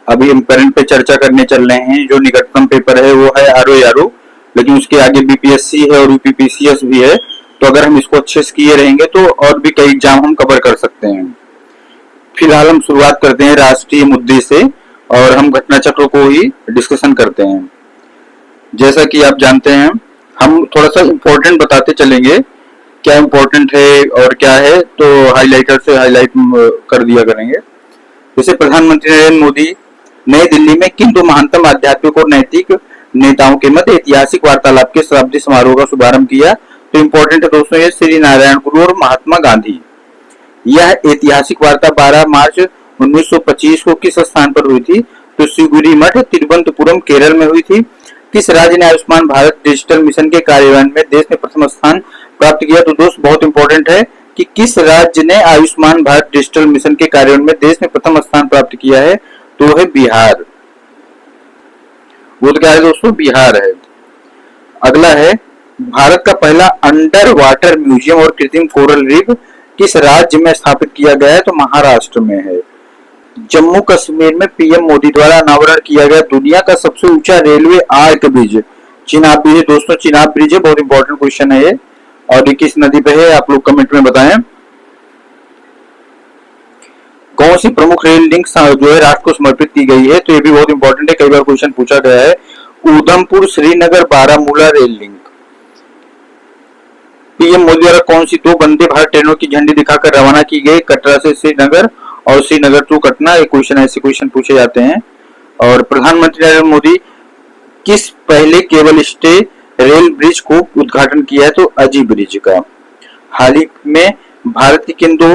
अभी हम करंट पे चर्चा करने चल रहे हैं। जो निकटतम पेपर है वो है आरओ, लेकिन उसके आगे बीपीएससी है और यूपीपीसीएस भी है। तो अगर हम इसको अच्छे से किए रहेंगे तो और भी कई एग्जाम हम कवर कर सकते हैं। फिलहाल हम शुरुआत करते हैं राष्ट्रीय मुद्दे से और हम घटना चक्र को ही डिस्कशन करते हैं। जैसा कि आप जानते हैं, हम थोड़ा सा इम्पोर्टेंट बताते चलेंगे, क्या इम्पोर्टेंट है और क्या है, तो हाईलाइटर से हाईलाइट कर दिया करेंगे। जैसे प्रधानमंत्री नरेंद्र मोदी नई दिल्ली में किन दो महानतम आध्यात्मिक और नैतिक नेताओं के मध्य ऐतिहासिक वार्तालाप के शताब्दी समारोह का शुभारंभ किया। तो इम्पोर्टेंट है दोस्तों, ये श्री नारायण गुरु और महात्मा गांधी। यह ऐतिहासिक वार्ता 12 मार्च 1925 को किस स्थान पर हुई थी? तो शिवगिरी मठ, तिरुवनंतपुरम, केरल में हुई थी। किस राज्य ने आयुष्मान भारत डिजिटल मिशन के कार्यान्वयन में देश में प्रथम स्थान प्राप्त किया? तो दोस्त बहुत इंपॉर्टेंट है कि किस राज्य ने आयुष्मान भारत डिजिटल मिशन के कार्यान्वयन में देश में प्रथम स्थान प्राप्त किया है? तो है बिहार। वो तो क्या है दोस्तों? बिहार है। अगला है, भारत का पहला अंडर वाटर म्यूजियम और कृत्रिम कोरल रीफ किस राज्य में स्थापित किया गया है? तो महाराष्ट्र में है। जम्मू कश्मीर में पीएम मोदी द्वारा अनावरण किया गया दुनिया का सबसे ऊंचा railway arch bridge Chenab bridge है दोस्तों। चिनाब ब्रिज है, बहुत इंपॉर्टेंट क्वेश्चन है ये। और ये किस नदी पे है आप लोग कमेंट में बताएं। कौन सी प्रमुख रेल लिंक जो है राष्ट्र को समर्पित की गई है? तो ये भी बहुत इंपॉर्टेंट है, कई बार क्वेश्चन पूछा गया है। Udhampur Srinagar Baramulla rail link. PM Modi द्वारा कौन सी दो वंदे भारत ट्रेनों की झंडी दिखाकर रवाना की गई? कटरा से श्रीनगर और श्रीनगर टू कटना। ये क्वेश्चन ऐसे क्वेश्चन पूछे जाते हैं। और प्रधानमंत्री नरेंद्र मोदी किस पहले केबल स्टे रेल ब्रिज को उद्घाटन किया है? तो अजी ब्रिज का। हाल ही में भारत की किन दो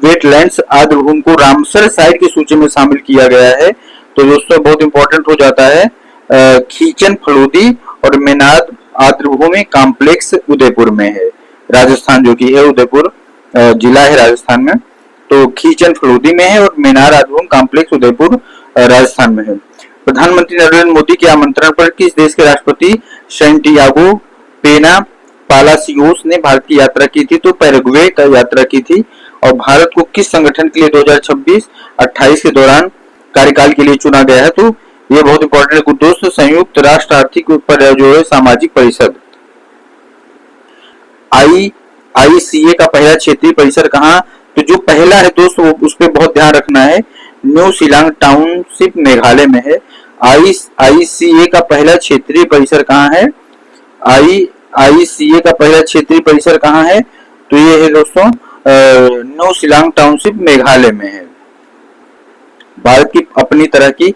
वेटलैंड्स आर्द्रभूमि को रामसर साइट की सूची में शामिल किया गया है? तो दोस्तों बहुत इंपॉर्टेंट हो जाता है, खींचन फलोदी और मेनाद आर्द्रभूमि कॉम्प्लेक्स उदयपुर में है। राजस्थान जो कि है, उदयपुर जिला है राजस्थान में। तो खींचन फलोदी में है और मेनार आर्द्रभूमि कॉम्प्लेक्स उदयपुर राजस्थान में है। प्रधानमंत्री नरेंद्र मोदी के आमंत्रण पर किस देश के राष्ट्रपति सैंटियागो पेना पालासियोस ने भारत की यात्रा की थी? तो पैराग्वे का यात्रा की थी। और भारत को किस संगठन के लिए 2026-28 के दौरान कार्यकाल के लिए चुना गया है? तो ये बहुत इंपॉर्टेंट है दोस्तों, संयुक्त राष्ट्र आर्थिक जो है सामाजिक परिषद। आईसीए का पहला क्षेत्रीय परिसर कहाँ? तो जो पहला है दोस्तों उस पर बहुत ध्यान रखना है, न्यू शिलांग टाउनशिप मेघालय में है। आईसीए का पहला क्षेत्रीय परिसर कहाँ है? आईसीए का पहला क्षेत्रीय परिसर कहाँ है? तो ये है दोस्तों न्यू शिलांग टाउनशिप मेघालय में है। भारत की अपनी तरह की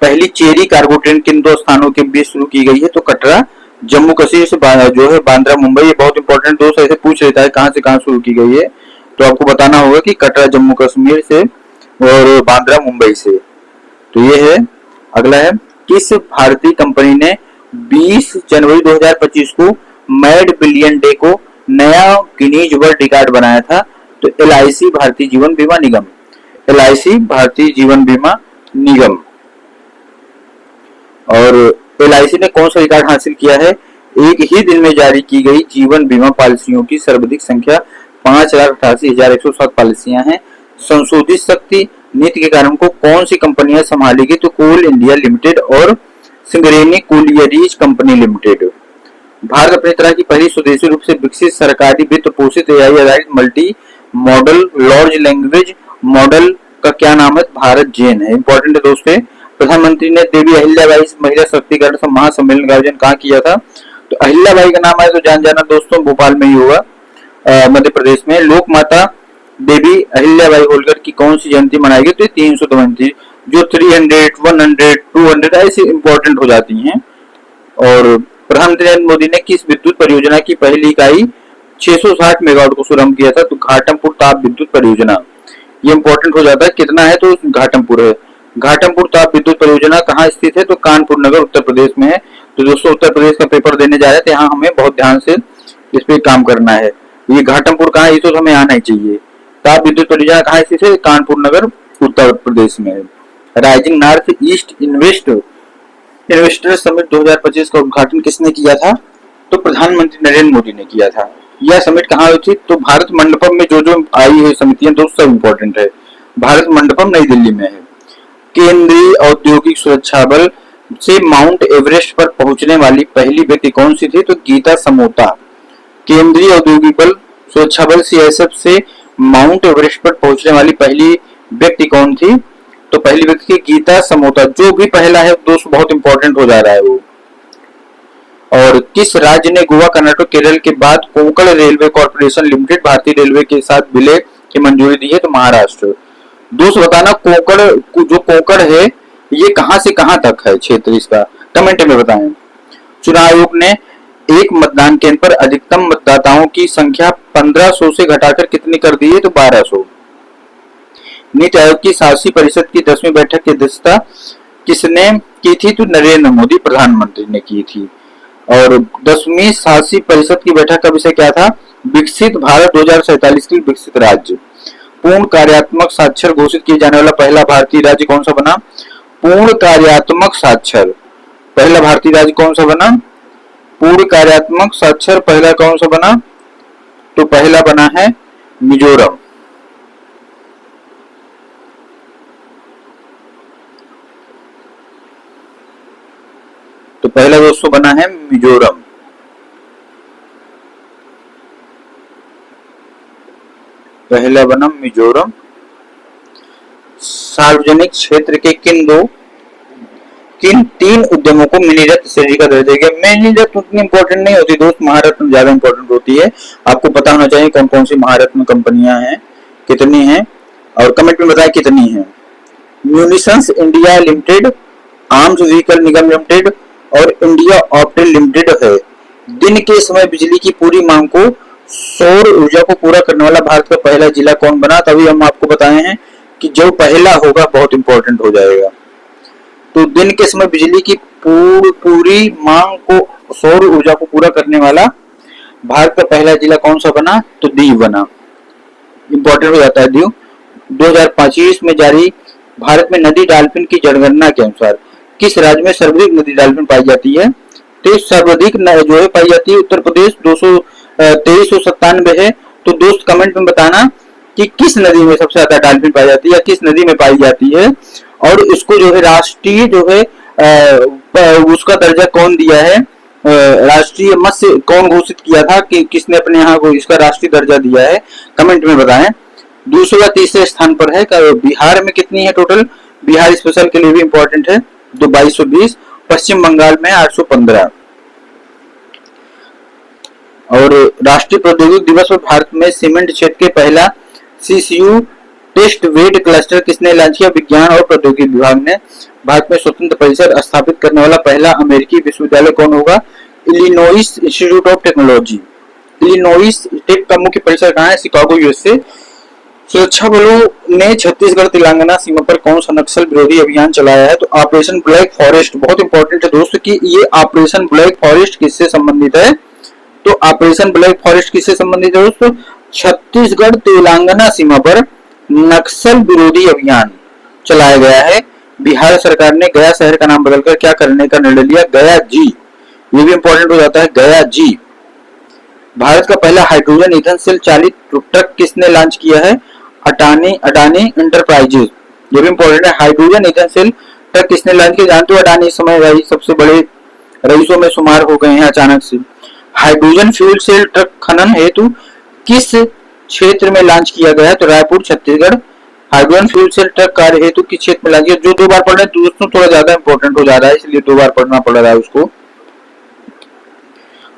पहली चेरी कार्गो ट्रेन किन दो स्थानों के बीच शुरू की गई है? तो कटरा जम्मू कश्मीर से जो है बांद्रा मुंबई। ये बहुत इंपॉर्टेंट दोस्त ऐसे पूछ लेता है कहाँ से कहाँ शुरू की गई है, तो आपको बताना होगा कि कटरा जम्मू कश्मीर से और बांद्रा मुंबई से। तो ये है। अगला है, किस भारतीय कंपनी ने 20 जनवरी 2025 को मैड बिलियन डे को नया गिनीज वर्ल्ड रिकॉर्ड बनाया था? तो एलआईसी भारतीय जीवन बीमा निगम। एलआईसी भारतीय जीवन बीमा निगम। और एलआईसी ने कौन सा रिकॉर्ड हासिल किया है? एक ही दिन में जारी की गई जीवन बीमा पॉलिसियों की सर्वाधिक संख्या 5,88,107 पॉलिसियां हैं। संशोधित शक्ति नीति के कारण को कौन सी कंपनियां संभालेगी? तो कोल इंडिया लिमिटेड और Singareni collieries company limited. Bharat अपनी तरह की पहली स्वदेशी रूप से विकसित सरकारी वित्त पोषित एआई आधारित multi modal large language model का क्या नाम है? भारत जेन है। इंपॉर्टेंट है दोस्तों। प्रधानमंत्री ने देवी अहिल्याबाई महिला शक्तिकरण महासम्मेलन का आयोजन कहाँ किया था? तो अहिल्याबाई का नाम है तो जान जाना दोस्तों, भोपाल में ही होगा, मध्य प्रदेश में। लोक माता देवी अहिल्याबाई होलकर की कौन सी जयंती मनाई गई? तो 300 जो 300, 100, 200 ऐसी इंपॉर्टेंट हो जाती हैं। और प्रधानमंत्री नरेंद्र मोदी ने किस विद्युत परियोजना की पहली इकाई 660 मेगावाट को शुभारंभ किया था? तो घाटमपुर ताप विद्युत परियोजना। ये इंपॉर्टेंट हो जाता है, कितना है? तो घाटमपुर है। घाटमपुर ताप विद्युत परियोजना कहाँ स्थित है? तो कानपुर नगर उत्तर प्रदेश में है। तो दोस्तों उत्तर प्रदेश का पेपर देने जा रहे थे, यहाँ हमें बहुत ध्यान से इस पे काम करना है। ये घाटमपुर कहाँ है? ये तो हमें आना ही चाहिए। ताप विद्युत परियोजना कहाँ स्थित है? कानपुर नगर उत्तर प्रदेश में है। Rising north east investor summit 2025 का उद्घाटन किसने किया था? तो प्रधानमंत्री नरेंद्र मोदी ने किया था। यह समिट कहाँ हुई थी? तो भारत मंडपम में जो आई है समितियां दोस्तों सब इंपॉर्टेंट है। भारत मंडपम नई दिल्ली में है। केंद्रीय औद्योगिक सुरक्षा बल से माउंट एवरेस्ट पर पहुंचने वाली पहली व्यक्ति कौन सी थी? तो गीता समोता। केंद्रीय औद्योगिक बल सुरक्षा बल सीआईएसएफ से माउंट एवरेस्ट पर पहुंचने वाली पहली व्यक्ति कौन थी? तो पहली व्यक्ति थी गीता समोता। जो भी पहला है दोस्त बहुत इंपॉर्टेंट हो जा रहा है वो। और किस राज्य ने गोवा, कर्नाटक, केरल के बाद कोंकण रेलवे कॉर्पोरेशन लिमिटेड भारतीय रेलवे के साथ विलय की मंजूरी दी है? तो महाराष्ट्र। दोस्त बताना कोंकण, जो कोंकण है ये कहां से कहां तक है क्षेत्र इसका, कमेंट में बताएं। चुनाव आयोग ने एक मतदान केंद्र पर अधिकतम मतदाताओं की संख्या 1500 से घटाकर कितनी कर दी है? तो 1200। नीति आयोग की शासी परिषद की 10वीं बैठक की अध्यक्षता किसने की थी? तो नरेंद्र मोदी प्रधानमंत्री ने की थी। और 10वीं शासी परिषद की बैठक का विषय क्या था? विकसित भारत 2047 के विकसित राज्य। पूर्ण कार्यात्मक साक्षर घोषित किए जाने वाला पहला भारतीय राज्य कौन सा बना? पूर्ण कार्यात्मक साक्षर पहला भारतीय राज्य कौन सा बना? पूर्ण कार्यात्मक साक्षर पहला कौन सा बना? तो पहला बना है मिजोरम। तो पहला दोस्तों बना है मिजोरम। पहला बना मिजोरम। सार्वजनिक क्षेत्र के किन 3 उद्यमों को मिनी रत्न श्रेणी का दर्जा दिया गया? मिनी रत्न उतनी इंपॉर्टेंट नहीं होती दोस्त, महारत्न ज्यादा इंपॉर्टेंट होती है। आपको पता होना चाहिए कौन कौन सी महारत्न कंपनियां हैं, कितनी हैं, और कमेंट में बताएं कितनी हैं। Munitions India limited, arms vehicle Nigam limited और इंडिया ऑप्टेल लिमिटेड है। दिन के समय बिजली की पूरी मांग को सौर ऊर्जा को पूरा करने वाला भारत का पहला जिला कौन बना? तभी हम आपको बताए हैं कि जो पहला होगा बहुत इंपॉर्टेंट हो जाएगा। तो दिन के समय बिजली की पूरी मांग को सौर ऊर्जा को पूरा करने वाला भारत का पहला जिला कौन सा बना? तो दीव बना। इंपॉर्टेंट हो जाता है दीव। 2025 में जारी भारत में नदी डाल्फिन की जनगणना के अनुसार किस राज्य में सर्वाधिक नदी डाल्फिन पाई जाती है? तो सर्वाधिक जो है पाई जाती है उत्तर प्रदेश 2397 है। तो दोस्त कमेंट में बताना कि किस नदी में सबसे ज्यादा डाल्फिन पाई जाती है या किस नदी में पाई जाती है, और इसको जो है राष्ट्रीय जो है उसका दर्जा कौन दिया है, राष्ट्रीय मत्स्य कौन घोषित किया था कि किसने अपने यहाँ को इसका राष्ट्रीय दर्जा दिया है, कमेंट में बताएं। दूसरे या तीसरे स्थान पर है। बिहार में कितनी है टोटल? बिहार स्पेशल के लिए भी इंपॉर्टेंट है, तो 2220। पश्चिम बंगाल में 815। और राष्ट्रीय प्रौद्योगिक दिवस पर भारत में सीमेंट क्षेत्र के पहला सीसीयू टेस्ट वेट क्लस्टर किसने लॉन्च किया? विज्ञान और प्रौद्योगिकी विभाग ने। भारत में स्वतंत्र परिसर स्थापित करने वाला पहला अमेरिकी विश्वविद्यालय कौन होगा? Illinois Institute of Technology. Illinois Tech का मुख्य परिसर कहाँ है? Chicago USA. सुरक्षा बलों ने छत्तीसगढ़ तेलंगाना सीमा पर कौन सा नक्सल विरोधी अभियान चलाया है? तो ऑपरेशन ब्लैक फॉरेस्ट। बहुत इंपॉर्टेंट है दोस्तों कि ये ऑपरेशन ब्लैक फॉरेस्ट किससे संबंधित है? तो ऑपरेशन ब्लैक फॉरेस्ट किससे संबंधित है दोस्तों? छत्तीसगढ़ तेलंगाना सीमा पर नक्सल विरोधी अभियान चलाया गया है। बिहार सरकार ने गया शहर का नाम बदलकर क्या करने का निर्णय लिया? गया जी। ये भी इंपॉर्टेंट हो जाता है, गया जी। भारत का पहला हाइड्रोजन ईंधन सेल चालित ट्रक किसने लॉन्च किया है? अडानी इंटरप्राइजेज। ये भी इंपॉर्टेंट है। हाइड्रोजन ईंधन सेल ट्रक किसने लॉन्च किया? जानते हो अडानी इस समय सबसे बड़े रईसों में शुमार हो गए हैं अचानक से। हाइड्रोजन फ्यूल सेल ट्रक खनन हेतु किस क्षेत्र में लॉन्च किया गया है? तो Raipur Chhattisgarh. Hydrogen fuel cell truck कार्य हेतु किस क्षेत्र में लॉन्च किया? जो 2 बार पढ़ रहे हैं दोस्तों थोड़ा ज्यादा इंपॉर्टेंट हो जा रहा है, इसलिए 2 बार पढ़ना पड़ रहा है उसको।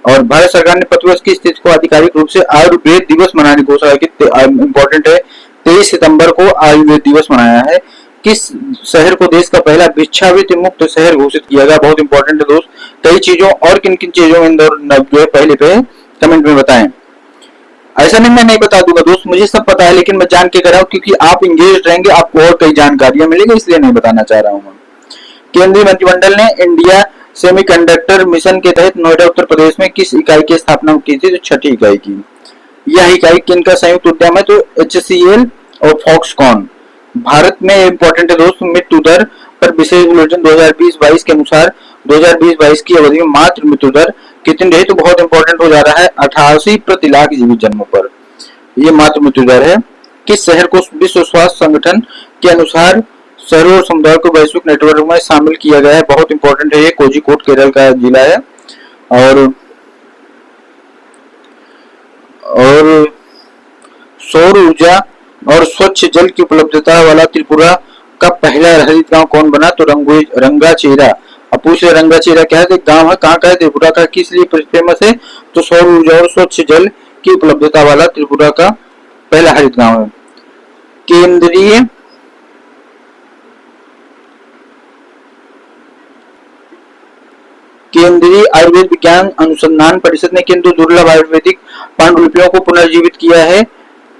और भारत सरकार ने प्रतिवर्ष की स्थिति को आधिकारिक रूप से आयुर्वेद दिवस मनाने की घोषणा की। इंपॉर्टेंट है, 23 सितंबर को आयुर्वेद दिवस मनाया है। किस शहर को देश का पहला भिक्षावृत्ति मुक्त शहर घोषित किया गया? बहुत इंपॉर्टेंट है दोस्त। कई चीजों और किन किन चीजों में इंदौर जो है पहले पे कमेंट में बताएं। ऐसा नहीं मैं नहीं बता दूंगा दोस्त, मुझे सब पता है, लेकिन मैं जान के कर रहा हूँ क्योंकि आप इंगेज रहेंगे, आपको और कई जानकारियां मिलेगी, इसलिए नहीं बताना चाह रहा हूँ मैं। केंद्रीय मंत्रिमंडल ने इंडिया सेमीकंडक्टर मिशन के तहत नोएडा उत्तर प्रदेश में किस इकाई की स्थापना की थी? तो 6ठी इकाई की। यह इकाई किनका संयुक्त उद्यम है? तो HCL और फॉक्सकॉन। भारत में इंपॉर्टेंट है दोस्तों, मृत्यु दर पर विशेष बुलेटिन 2020-22 के अनुसार 2020-22 की अवधि में मात्र मृत्यु दर कितनी रही? तो बहुत इंपॉर्टेंट हो जा रहा है 88 प्रति लाख जीवित जन्मों पर ये मात्र मृत्यु दर है। किस शहर को विश्व स्वास्थ्य संगठन के अनुसार शहरों और समुदाय को वैश्विक नेटवर्क में शामिल किया गया है। बहुत इंपॉर्टेंट है ये। कोझिकोड केरल का जिला है। और सौर ऊर्जा और स्वच्छ जल की उपलब्धता वाला त्रिपुरा का पहला हरित गांव कौन बना? तो रंगाचेरा। अब पूछ रहे रंगाचेरा क्या है? तो गांव है, कहाँ का है? त्रिपुरा का। किस लिए फेमस है? तो सौर ऊर्जा और स्वच्छ जल की उपलब्धता वाला त्रिपुरा का पहला हरित गांव है। केंद्रीय आयुर्वेद विज्ञान अनुसंधान परिषद ने किन दो दुर्लभ आयुर्वेदिक पांडुलिपियों को पुनर्जीवित किया है?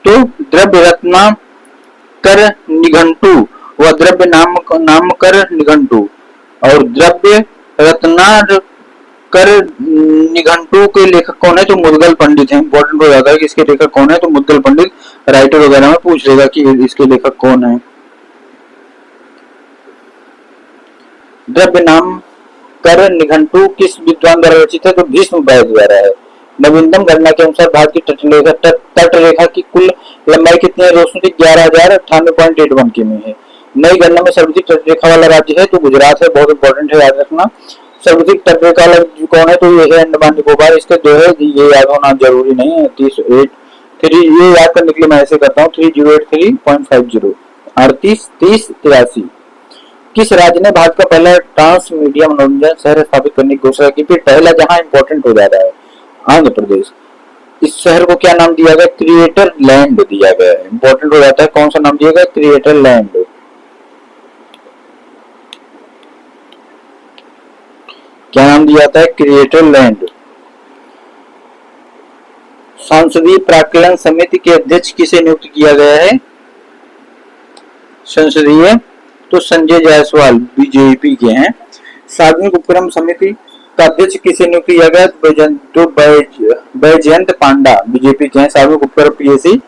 तो द्रव्य रत्नाकर निघंटु व द्रव्य नामकर निघंटु। और द्रव्य रत्नाकर निघंटु के लेखक कौन है? तो मुद्गल पंडित है। इंपॉर्टेंट हो जाता है कि इसके लेखक कौन है? तो मुद्गल पंडित। राइटर वगैरह में पूछ लेगा कि इसके लेखक कौन है। द्रव्य नाम कर निघंटु किस विद्वान द्वारा रचित है? तो भीष्म द्वारा है। नवीनतम गणना के अनुसार भारत की तटरेखा की कुल लंबाई कितनी है? दोस्तों 11,098.81 किमी है। नई गणना में सर्वाधिक तटरेखा वाला राज्य है तो गुजरात है। बहुत इंपॉर्टेंट है, याद रखना। सर्वाधिक तटरेखा वाला कौन है? तो ये है अंडमान निकोबार। इसके दो है, ये याद होना जरूरी नहीं है। 38 ये याद करने के लिए मैं ऐसे करता हूँ 3083.50 38 किस राज्य ने भारत का पहला ट्रांस मीडिया मनोरंजन शहर स्थापित करने की घोषणा की? फिर पहला जहां इंपॉर्टेंट हो जाता है आंध्र प्रदेश। इस शहर को क्या नाम दिया गया? क्रिएटर लैंड दिया गया है। इंपॉर्टेंट हो जाता है, कौन सा नाम दिया गया? Creator land. क्या नाम दिया जाता है? Creator land. संसदीय प्राक्कलन समिति के अध्यक्ष किसे नियुक्त किया गया है? संसदीय तो संजय जायसवाल बीजेपी के हैं। सार्वजनिक उपक्रम समिति का अध्यक्ष किसे नियुक्त किया गया? तो बैजयंत पांडा बीजेपी के हैं। सार्वजनिक उपक्रम पीएससी।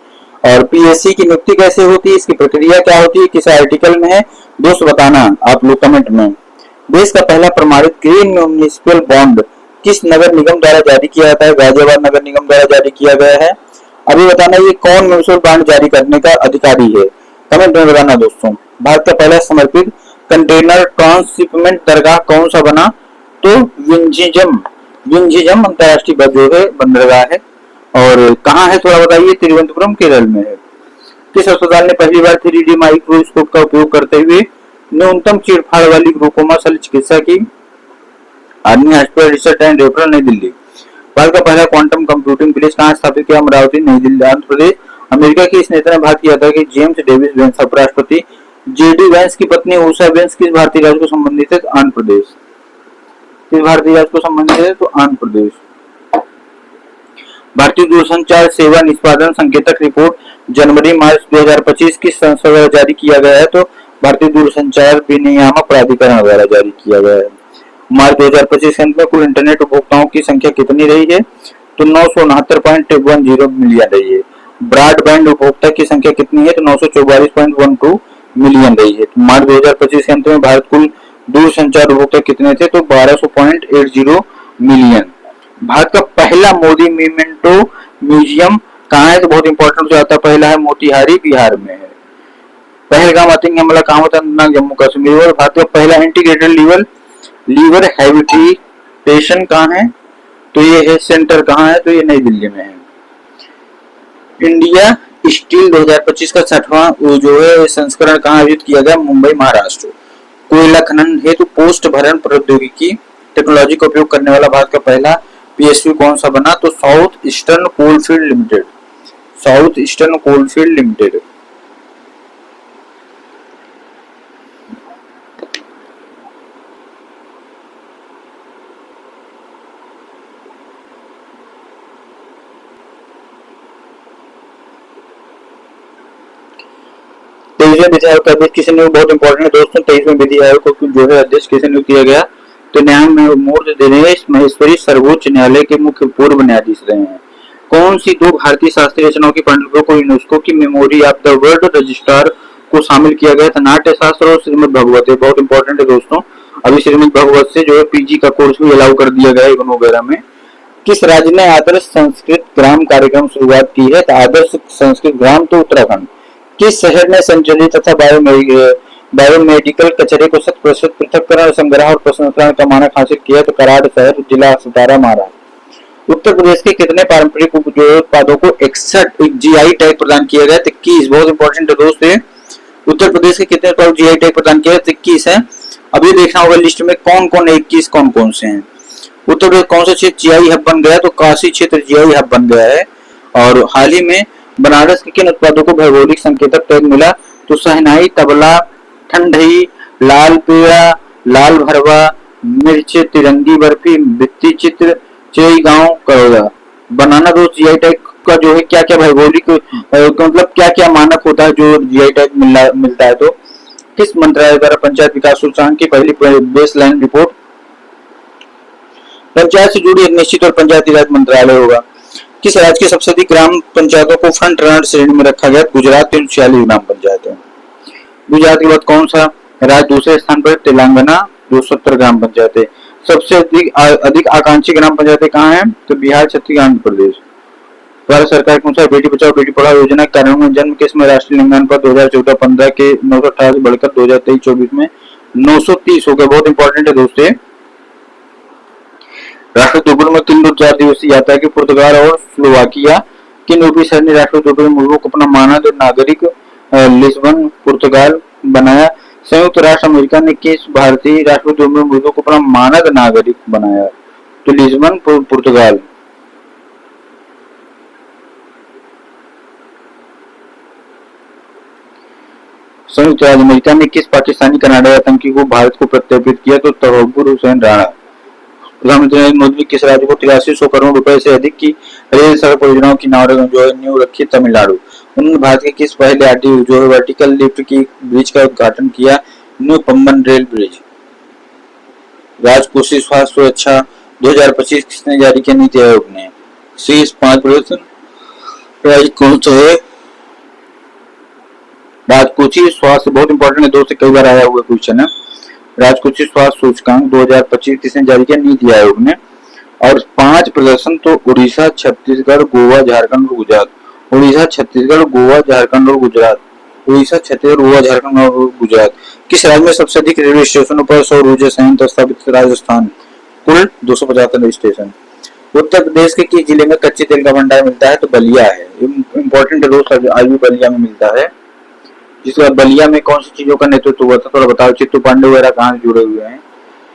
और पीएससी की नियुक्ति कैसे होती है? इसकी प्रक्रिया क्या होती है? किस आर्टिकल में है? दोस्त बताना आप लोग कमेंट में। देश का पहला प्रमाणित ग्रीन म्युनिसिपल बॉन्ड किस नगर निगम द्वारा जारी किया जाता है? गाजियाबाद नगर निगम द्वारा जारी किया गया है। अभी बताना ये कौन म्युनिसिपल बॉन्ड जारी करने का अधिकारी है? कमेंट में बताना दोस्तों। भारत का पहला समर्पित कंटेनर ट्रांसशिपमेंट दरगाह कौन सा बना? तो विंझिजम अंतरराष्ट्रीय बंदरगाह है। और कहाँ है थोड़ा बताइए? तिरुवनंतपुरम केरल में है। किस अस्पताल ने पहली बार 3D माइक्रोस्कोप का उपयोग करते हुए न्यूनतम चीरफाड़ वाली ग्लूकोमा शल्य चिकित्सा की? Army hospital research and referral नई दिल्ली। भारत का पहला क्वांटम कंप्यूटिंग विलेज कहाँ स्थापित किया? अमरावती नई दिल्ली आंध्र प्रदेश। अमेरिका की इस नेता ने बात किया था कि जेम्स डेविस वेंस उपराष्ट्रपति जेडी वेंस की पत्नी उषा वेंस किस भारतीय राज्य को संबंधित है? आंध्र प्रदेश। किस भारतीय राज्य को संबंधित है? तो आंध्र प्रदेश। भारतीय दूरसंचार सेवा निष्पादन संकेतक रिपोर्ट जनवरी मार्च 2025 किस संस्था द्वारा जारी किया गया है? तो भारतीय दूरसंचार विनियामक प्राधिकरण द्वारा जारी किया गया है। मार्च 2025 के अंत में कुल इंटरनेट उपभोक्ताओं की संख्या कितनी रही है? तो 969.10 मिलियन रही है। ब्रॉडबैंड उपभोक्ता की संख्या कितनी है? तो 944.12 मिलियन रही है। मार्च 2025 के अंत में भारत कुल दूरसंचार उपभोक्ता कितने थे? तो 1200.80 मिलियन। भारत का पहला मोदी मेमेंटो म्यूजियम कहाँ है? तो बहुत इंपॉर्टेंट हो जाता है। पहला है मोतिहारी बिहार में है। पहलगाम आतंकी हमला कहाँ होता है? जम्मू कश्मीर। और भारत का पहला इंटीग्रेटेड लीवर हैबिटेशन कहाँ है? तो ये है सेंटर कहाँ है? तो ये नई दिल्ली में है। इंडिया स्टील 2025 का 6वां जो है संस्करण कहाँ आयोजित किया गया? मुंबई महाराष्ट्र। कोयला खनन हेतु पोस्ट भरण प्रौद्योगिकी टेक्नोलॉजी का उपयोग करने वाला भारत का पहला पीएसयू कौन सा बना? तो south eastern coalfield limited. South eastern coalfield limited. विधि आयोग का अध्यक्ष किसे नियुक्त? बहुत इंपॉर्टेंट है दोस्तों। 23वें विधि आयोग को जो है अध्यक्ष किसे नियुक्त किया गया? तो न्यायमूर्ति दिनेश महेश्वरी सर्वोच्च न्यायालय के मुख्य पूर्व न्यायाधीश रहे हैं। कौन सी दो भारतीय शास्त्रीय रचनाओं की पांडुलिपियों को यूनेस्को की memory of the world registrar को शामिल किया गया था? नाट्य शास्त्र और श्रीमद भगवत है। बहुत इंपॉर्टेंट है दोस्तों। अभी श्रीमद भगवत से जो है पीजी का कोर्स भी अलाउ कर दिया गया है वगैरह में। किस राज्य ने आदर्श संस्कृत ग्राम कार्यक्रम शुरुआत की है? तो आदर्श संस्कृत ग्राम तो उत्तराखंड। किस शहर ने संचालित तथा बायोमेडिकल कचरे को 100% पृथक्करण, संग्रह और प्रसंस्करण का मानक हासिल किया। तो कराड़ शहर, जिला सतारा, महाराष्ट्र। उत्तर प्रदेश के कितने पारंपरिक उत्पादों को 61 जीआई टैग प्रदान किया गया? 21। बहुत इंपॉर्टेंट है दोस्त ये। उत्तर प्रदेश के कितने उत्पादों को जीआई टैग प्रदान किया? 21 है। अभी देखना होगा लिस्ट में कौन कौन 21 कौन कौन से हैं। उत्तर प्रदेश कौन सा क्षेत्र जीआई हब बन गया? तो काशी क्षेत्र जीआई हब बन गया है। और हाल ही में बनारस के किन उत्पादों को भौगोलिक संकेतक टैग मिला? तो शहनाई, तबला, ठंडई, लाल पेड़ा, लाल भरवा, मिर्च, तिरंगी बर्फी, भित्ति चित्र, चेई गांव, करोड़ा। बनाना दोस्त जीआई टैग का जो है क्या क्या भौगोलिक मतलब क्या क्या मानक होता है जो जीआई टैग मिलता है? तो किस मंत्रालय द्वारा पंचायत विकास सूचकांक की पहली बेसलाइन रिपोर्ट? पंचायत से जुड़ी एक निश्चित और पंचायती राज मंत्रालय होगा। किस राज्य की सबसे अधिक ग्राम पंचायतों को फ्रंट रनर श्रेणी में रखा गया? गुजरात, 346 ग्राम पंचायतें। गुजरात के बाद कौन सा राज्य दूसरे स्थान पर? तेलंगाना, 270 ग्राम पंचायतें। सबसे अधिक आकांक्षी ग्राम पंचायतें कहाँ हैं? तो बिहार, छत्तीसगढ़, आंध्र प्रदेश। भारत सरकार के अनुसार बेटी बचाओ बेटी पढ़ाओ योजना के कार्यान्वयन जन्म किस में? राष्ट्रीय लिंगानुपात पर 2014-15 के 918 से बढ़कर 2023-24 में 930 हो गया। बहुत इंपॉर्टेंट है दोस्तों। राष्ट्रपति द्वीपों में किन 4 दिवसीय यात्रा की? पुर्तगाल और स्लोवाकिया। किन यूरोपीय शहर ने राष्ट्रपति द्वीपों मुल्कों को अपना मानद नागरिक लिस्बन, पुर्तगाल बनाया? संयुक्त राष्ट्र अमेरिका ने किस भारतीय राष्ट्रपति मुल्कों को अपना मानद नागरिक बनाया? तो लिस्बन, पुर्तगाल। संयुक्त राज्य अमेरिका ने किस पाकिस्तानी कनाडाई आतंकी को भारत को प्रत्यर्पित किया? तो तहव्वुर हुसैन राणा। प्रधानमंत्री नरेंद्र मोदी ने किस राज्य को 8300 करोड़ रुपए से अधिक की रेल सड़क परियोजनाओं की नींव रखी? तमिलनाडु। उन्होंने भारत के किस पहले आरटीयू जो है वर्टिकल लिफ्ट की ब्रिज का उद्घाटन किया? New Pamban rail bridge. राजकोषीय स्वास्थ्य सुरक्षा 2025 किसने जारी किया? नीति आयोग ने। शीर्ष 5 प्रदर्शन राज्य कौन सा है? राजकोषीय स्वास्थ्य बहुत इंपॉर्टेंट है दोस्तों, कई बार आया हुआ क्वेश्चन है। राजकोषीय स्वास्थ्य सूचकांक 2025 किसने जारी किया? नीति आयोग ने। और 5 प्रदर्शन तो उड़ीसा, छत्तीसगढ़, गोवा, झारखंड और गुजरात। उड़ीसा, छत्तीसगढ़, गोवा, झारखंड और गुजरात। उड़ीसा, छत्तीसगढ़, गोवा, झारखंड और गुजरात। किस राज्य में सबसे अधिक रेलवे स्टेशनों पर सौर ऊर्जा संयंत्र स्थापित? राजस्थान, कुल 275 स्टेशन। उत्तर प्रदेश के किस जिले में कच्चे तेल का भंडार मिलता है? तो बलिया है। इंपॉर्टेंट है दोस्त, आज भी बलिया में मिलता है। जिसके बाद बलिया में कौन सी चीजों का नेतृत्व हुआ था? थोड़ा बताओ। चित्तू पांडे वगैरह कहाँ से जुड़े हुए हैं?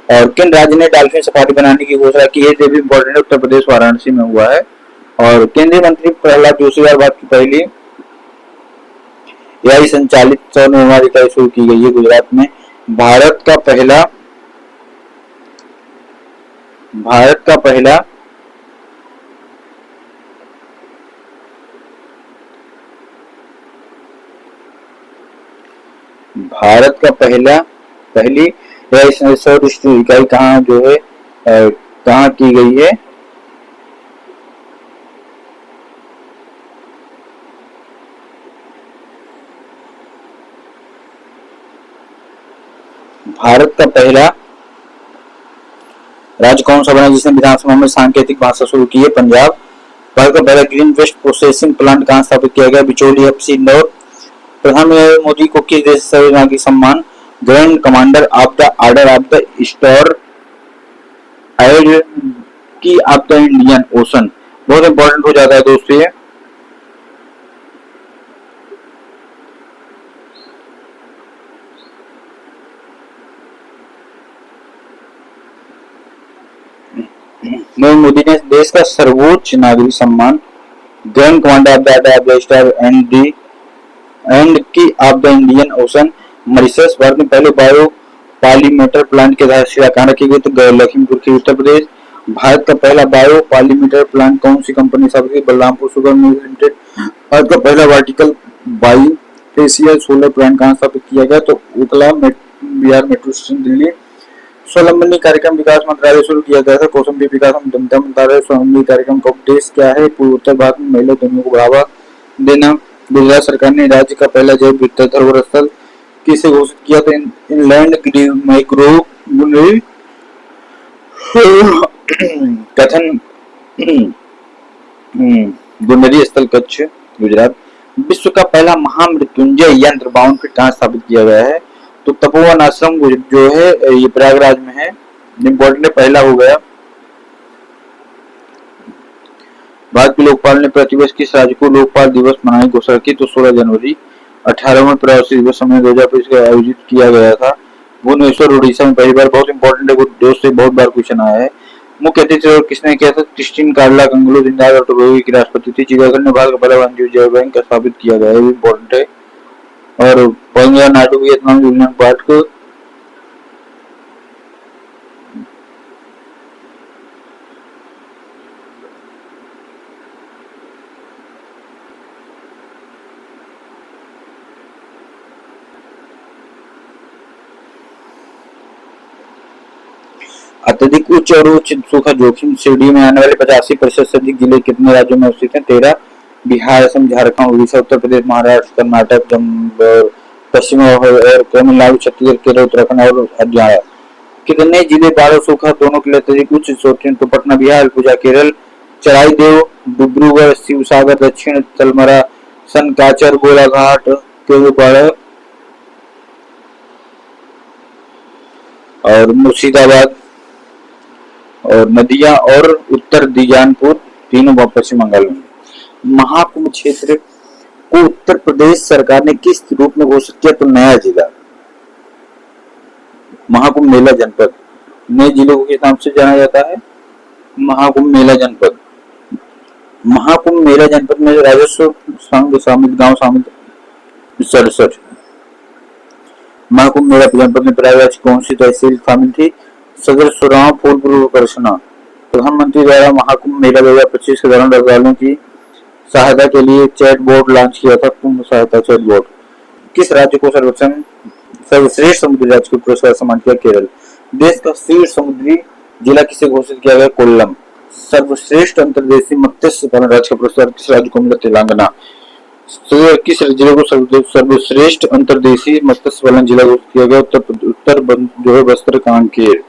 और किन राज्य ने डॉल्फिन सफारी बनाने की घोषणा की है? ये भी इंपॉर्टेंट है, उत्तर प्रदेश, वाराणसी में हुआ है। और केंद्रीय मंत्री प्रहलाद जोशी भारत की पहली एआई संचालित सौर निर्माण इकाई शुरू की गई है गुजरात में। भारत का पहला भारत का पहला पहली सौर इकाई कहाँ जो है कहाँ की गई है? भारत का पहला राज्य कौन सा बना जिसने विधानसभा में सांकेतिक भाषा शुरू की है? पंजाब। भारत का पहला ग्रीन वेस्ट प्रोसेसिंग प्लांट कहाँ स्थापित किया गया? बिचौली, एफसी, इंदौर। प्रधानमंत्री मोदी को किस देश से नागरिक सम्मान? Grand commander of the order of the star की ऑफ द इंडियन ओशन। बहुत इंपॉर्टेंट हो जाता है दोस्तों ये। नरेंद्र मोदी ने देश का सर्वोच्च नागरिक सम्मान grand commander of the order of the star and key of the Indian Ocean Mauritius. Bharat में पहले बायो पॉलीमीटर प्लांट की आधारशिला कहाँ रखी गई? तो लखीमपुर की, उत्तर प्रदेश। भारत का पहला बायो पॉलीमीटर प्लांट कौन सी कंपनी स्थापित की? Balrampur sugar mill limited. Bharat का पहला वर्टिकल बायोफेसियल सोलर प्लांट कहाँ स्थापित किया गया? तो उकला, बिहार मेट्रो स्टेशन, दिल्ली। स्वावलंबनी कार्यक्रम विकास मंत्रालय शुरू किया गया था। कौशंबी विकास मंत्रालय। स्वावलंबनी कार्यक्रम का उद्देश्य क्या है? पूर्वोत्तर भारत में महिला उद्यमियों को बढ़ावा देना। गुजरात सरकार ने राज्य का पहला जैव विविधता धरोहर स्थल किसे घोषित किया? तो इनलैंड मैंग्रोव कथन गुंडरी स्थल कच्छ, गुजरात। विश्व का पहला महामृत्युंजय यंत्र 52 फीट कहाँ स्थापित किया गया है? तो तपोवन आश्रम जो है ये प्रयागराज में है, इम्पोर्टेंट पहला हो गया। भारत के लोकपाल ने प्रतिवर्ष किस राज्य को लोकपाल दिवस मनाने की घोषणा की? तो 16 जनवरी। 18वां प्रवासी दिवस सम्मेलन 2025 का आयोजित किया गया था भुवनेश्वर उड़ीसा में पहली बार। बहुत इंपॉर्टेंट है, दोस्त से बहुत बार क्वेश्चन आया है। मुख्य अतिथि और किसने किया था? क्रिस्टीन कार्ला कंगलू दीनदयाल ऑटोबायोग्राफी की राष्ट्रपति थी। चिदंबरम ने भारत का पहला वाणिज्य रिजर्व बैंक स्थापित किया गया है, इम्पोर्टेंट है। और तमिलनाडु वियतनाम यूनियन पार्ट को अत्यधिक उच्च और उच्च सूखा जोखिम श्रेणी में आने वाले 85% से अधिक जिले कितने राज्यों में स्थित हैं? 13। बिहार, असम, झारखंड, उड़ीसा, उत्तर प्रदेश, महाराष्ट्र, कर्नाटक, पश्चिम और तमिलनाडु, छत्तीसगढ़, केरल, उत्तराखंड और हरियाणा। कितने जिले बाढ़ और सूखा दोनों के लिए अत्यधिक उच्च जोखिम? तो पटना, बिहार, अलीपुर, केरल, चराईदेव, डिब्रूगढ़, शिवसागर, दक्षिण तलमरा, सनकाचर, गोलाघाट, केंद्रपाड़ा और मुर्शिदाबाद और नदिया और उत्तर दीजानपुर, तीनों पश्चिम बंगाल में। महाकुंभ क्षेत्र को उत्तर प्रदेश सरकार ने किस रूप में घोषित किया? तो नया जिला। महाकुंभ मेला जनपद नए जिलों को किस नाम से जाना जाता है? महाकुंभ मेला जनपद। महाकुंभ मेला जनपद में राजस्व संघ शामिल, गांव शामिल 67। महाकुंभ मेला जनपद में प्रयागराज कौन सी तहसील शामिल थी? सदर, सुराव, फूलपुर, करसना। प्रधानमंत्री द्वारा महाकुंभ मेला 2025 के दौरान श्रद्धालुओं की सहायता के लिए चैट बोर्ड लॉन्च किया था, कुंभ सहायता चैट बोर्ड। किस राज्य को सर्वश्रेष्ठ समुद्री राज्य को पुरस्कार सम्मान किया? केरल। देश का शीर्ष समुद्री जिला किसे घोषित किया गया? कोल्लम। सर्वश्रेष्ठ अंतर्देशीय मत्स्य पालन राज्य का पुरस्कार किस राज्य को मिला? तेलंगाना। किस जिले को सर्वश्रेष्ठ अंतर्देशीय मत्स्य पालन जिला घोषित किया गया? उत्तर जो है बस्तर, कांकेर।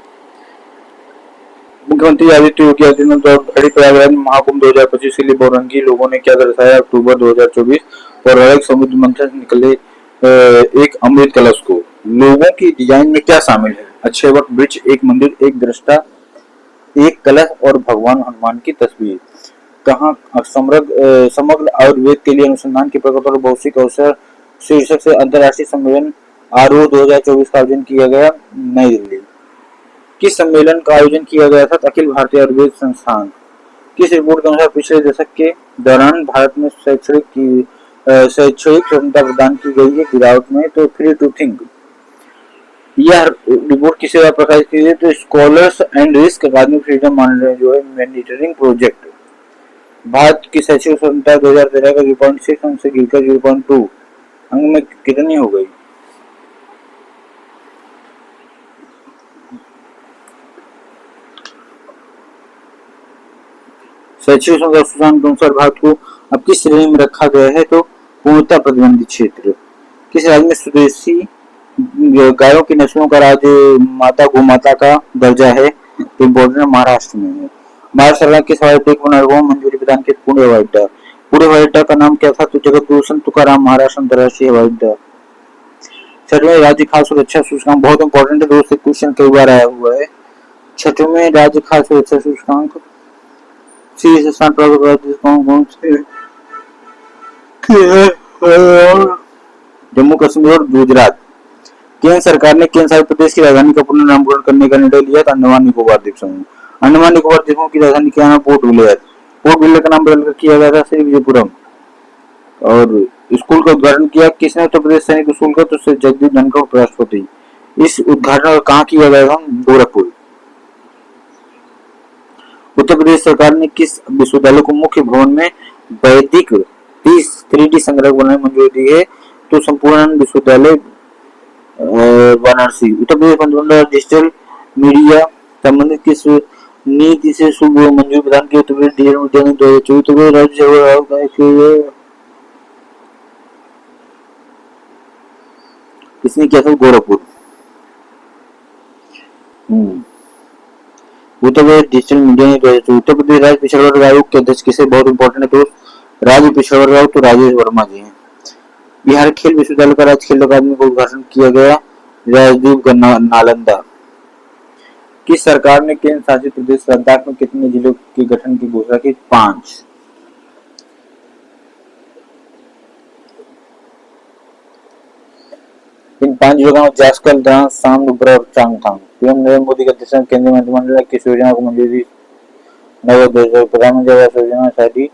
मुख्यमंत्री आदित्य योगी आदित्यनाथ और खड़ी प्रयागराज में महाकुंभ 2025 के लिए बहुरंगी लोगों ने क्या दर्शाया? अक्टूबर 2024 पौराणिक समुद्र मंथन से निकले एक अमृत कलश को। लोगों की डिजाइन में क्या शामिल है? अक्षयवट, वृक्ष, एक मंदिर, एक दृष्टा, एक कलश और भगवान हनुमान की तस्वीर। कहाँ? समग्र आयुर्वेद के लिए अनुसंधान की प्रगति और भौतिक अवसर शीर्षक से अंतर्राष्ट्रीय सम्मेलन आरओ 2024 का आयोजन किया गया, नई दिल्ली। किस सम्मेलन का आयोजन किया गया था? अखिल भारतीय आयुर्वेद संस्थान। किस रिपोर्ट के अनुसार पिछले दशक के दौरान भारत में शैक्षणिक स्वतंत्रता प्रदान की गई है? गिरावट में। तो फ्री टू थिंक। यह रिपोर्ट किसे द्वारा प्रकाशित की गई? तो स्कॉलर्स एंड रिस्क अकादमिक फ्रीडम जो है मॉनिटरिंग प्रोजेक्ट। भारत की शैक्षिक स्वतंत्रता 2013 का 0.6 अंक से गिरकर 0.2 अंक में कितनी हो गई? शैक्षिक सूचकांक के अनुसार भारत को अब किस श्रेणी में रखा गया है? तो पूर्णतः प्रतिबंधित क्षेत्र। किस राज्य में स्वदेशी गायों की नस्लों का राज्य माता गोमाता का दर्जा है? तो इम्पोर्टेंट महाराष्ट्र में है। भारत सरकार किस हवाई अड्डे को पुनर्निर्माण मंजूरी प्रदान की? पुणे हवाई अड्डा। पुणे हवाई अड्डा का नाम क्या था? तो जगत संत तुकाराम महाराष्ट्र अंतर्राष्ट्रीय हवाई अड्डा। छठवें राज्य खाद्य सुरक्षा सूचकांक बहुत इंपॉर्टेंट है, दोस्त क्वेश्चन कई बार आया हुआ है। छठवें राज्य खाद्य सुरक्षा सूचकांक शीर्ष स्थान प्राप्त राज्य कौन से? जम्मू कश्मीर और गुजरात। केंद्र सरकार ने केंद्र शासित प्रदेश की राजधानी का पुनर्नामकरण करने का निर्णय लिया था, अंडमान निकोबार द्वीप समूह। अंडमान निकोबार द्वीपों की राजधानी क्या नाम? Port Blair. पोर्ट ब्लेयर का नाम बदलकर किया गया था श्री विजयपुरम। और स्कूल का उद्घाटन किया किसने? उत्तर प्रदेश सैनिक स्कूल का, तो जगदीप धनखड़ उपराष्ट्रपति। इस उद्घाटन कहाँ किया गया था? गोरखपुर। उत्तर प्रदेश सरकार ने किस विश्वविद्यालय को मुख्य भवन में वैदिक 3D संग्रह बनाने मंजूरी दी है? तो संपूर्ण विश्वविद्यालय वाराणसी। उत्तर प्रदेश मंत्रिमंडल डिजिटल मीडिया संबंधित किस नीति से शुभ मंजूरी प्रदान की? उत्तर प्रदेश डिजिटल मीडिया ने 2024 राज्य किसने किया था? गोरखपुर। उत्तर प्रदेश डिजिटल मीडिया ने 2024। उत्तर प्रदेश राज्य पिछड़ा वर्ग आयोग के अध्यक्ष किसे? बहुत इंपॉर्टेंट है दोस्त, राज्य पिछड़ा वर्ग आयोग तो राजेश वर्मा जी हैं। बिहार खेल विश्वविद्यालय का राज्य खेल अकादमी का उद्घाटन किया गया राजदीप का नालंदा। किस सरकार ने केंद्र शासित प्रदेश लद्दाख में कितने जिलों के गठन की घोषणा की? 5। इन 5 जिलों का नाम जास्कर, द्रास, सामडुब्रा और चांगथांग। पीएम नरेंद्र मोदी के अध्यक्षता में केंद्रीय मंत्रिमंडल ने किस योजना को मंजूरी? प्रधानमंत्री आवास योजना शादी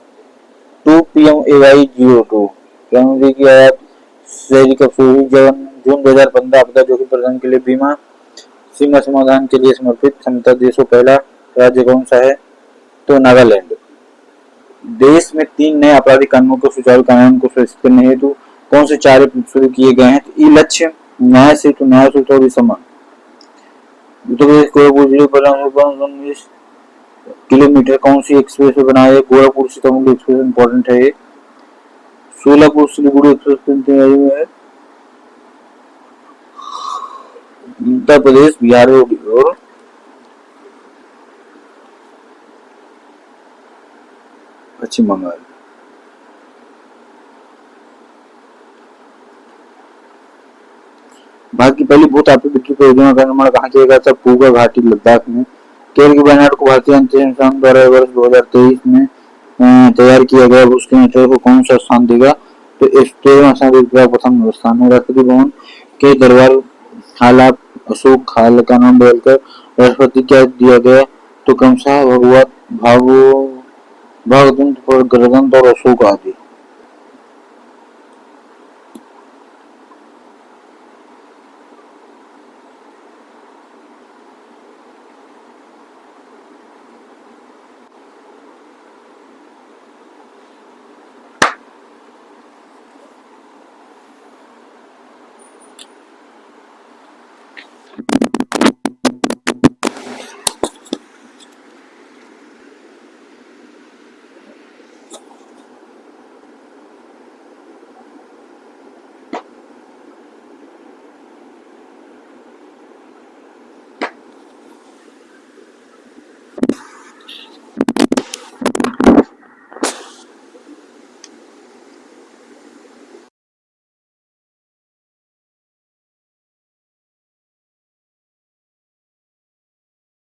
2 PMAY 02। प्रधानमंत्री की आवास शहरी कब शुरू हुई? जून 2015। आपदा जोखिम प्रबंधन के लिए बीमा, सीमा समाधान के लिए समर्पित क्षमता देशों पहला राज्य कौन सा है? तो नागालैंड। देश में 3 नए आपराधिक कानूनों के सुचारू कार्यान्वयन को सुनिश्चित करने हेतु कौन से 4 शुरू किए गए हैं? तो लक्ष्य, न्याय सेतु, न्याय सूत्र और समन। उत्तर प्रदेश गोरखपुर जिले पर 19 किलोमीटर कौन सी एक्सप्रेस वे बनाई है? गोरखपुर सीतामढ़ी एक्सप्रेस इंपॉर्टेंट है। सोलापुर सिलीगुड़ी एक्सप्रेस किन तैयारी में है? उत्तर प्रदेश, बिहार और पश्चिम बंगाल। भारत की पहली भू-तापीय विद्युत परियोजना का निर्माण कहाँ किया गया था? पूर्वा घाटी, लद्दाख में। केरल की वायनाड को भारतीय अंतरिक्ष संस्थान द्वारा वर्ष 2023 में तैयार किया गया उसके नेटवर्क को कौन सा स्थान देगा? तो 13वां स्थान प्रथम स्थान है। राष्ट्रपति भवन के दरबार हालात अशोक हाल का नाम बदलकर राष्ट्रपति क्या दिया गया? तो क्रमशः भगवत भागवत, गणतंत्र और अशोक आदि।